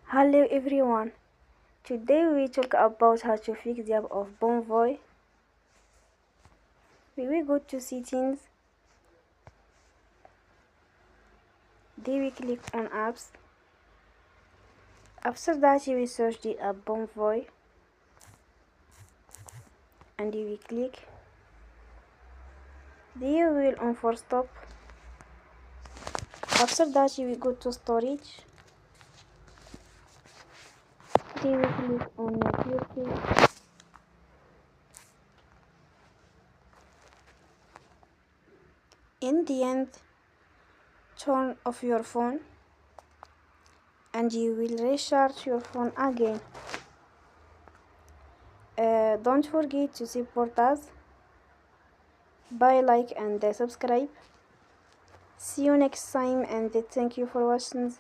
Hello everyone. Today we talk about how to fix the app of Bonvoy. We will go to settings. Then we click on apps. After that you will search the app Bonvoy and you will click. Then you will on for stop. After that you will go to storage. Then you will click on networking. In the end, turn off your phone and you will recharge your phone again. Don't forget to support us by like and subscribe. See you next time and thank you for watching.